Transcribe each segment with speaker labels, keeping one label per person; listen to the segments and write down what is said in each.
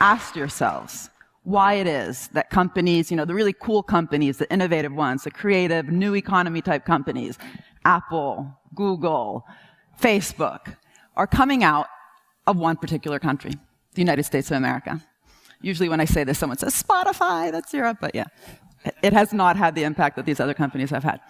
Speaker 1: asked yourselves why it is that companies, the really cool companies, the innovative ones, the creative, new economy type companies, Apple, Google, Facebook, are coming out of one particular country, the United States of America? Usually when I say this, someone says, Spotify, that's Europe, but yeah, it has not had the impact that these other companies have had.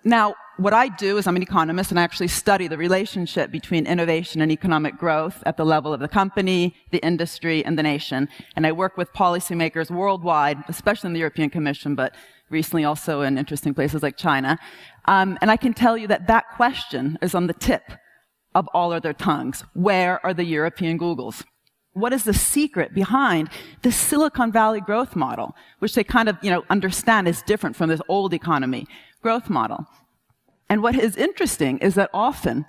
Speaker 1: Now, what I do is I'm an economist, and I actually study the relationship between innovation and economic growth at the level of the company, the industry, and the nation. And I work with policymakers worldwide, especially in the European Commission, but recently also in interesting places like China. And I can tell you that that question is on the tip of all of their tongues. Where are the European Googles? What is the secret behind the Silicon Valley growth model, which they kind of, understand is different from this old economy growth model? And what is interesting is that often,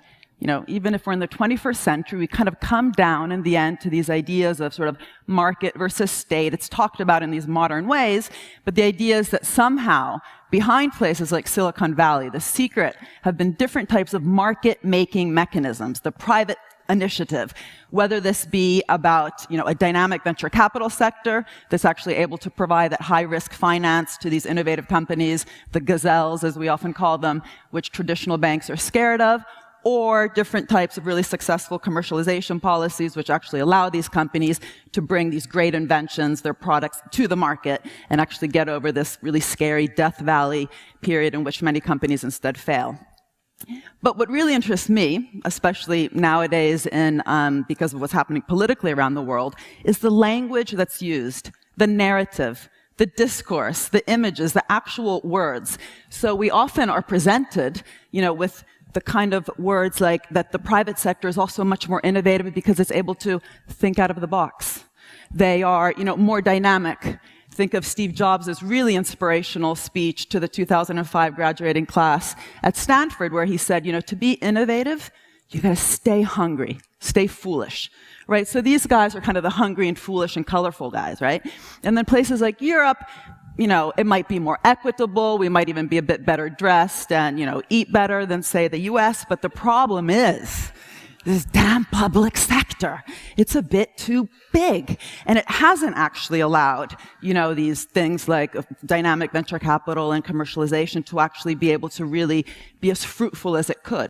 Speaker 1: even if we're in the 21st century, we kind of come down in the end to these ideas of sort of market versus state. It's talked about in these modern ways, but the idea is that somehow behind places like Silicon Valley, the secret have been different types of market-making mechanisms, the private initiative, whether this be about a dynamic venture capital sector that's actually able to provide that high-risk finance to these innovative companies, the gazelles, as we often call them, which traditional banks are scared of, or different types of really successful commercialization policies which actually allow these companies to bring these great inventions, their products, to the market and actually get over this really scary death valley period in which many companies instead fail. But what really interests me, especially nowadays because of what's happening politically around the world, is the language that's used, the narrative, the discourse, the images, the actual words. So we often are presented, with the kind of words like that the private sector is also much more innovative because it's able to think out of the box. They are, more dynamic. Think of Steve Jobs' really inspirational speech to the 2005 graduating class at Stanford, where he said, to be innovative, you gotta stay hungry, stay foolish, right? So these guys are kind of the hungry and foolish and colorful guys, right? And then places like Europe, it might be more equitable, we might even be a bit better dressed and, eat better than, say, the US, but the problem is this damn public sector. It's a bit too big. And it hasn't actually allowed, these things like dynamic venture capital and commercialization to actually be able to really be as fruitful as it could.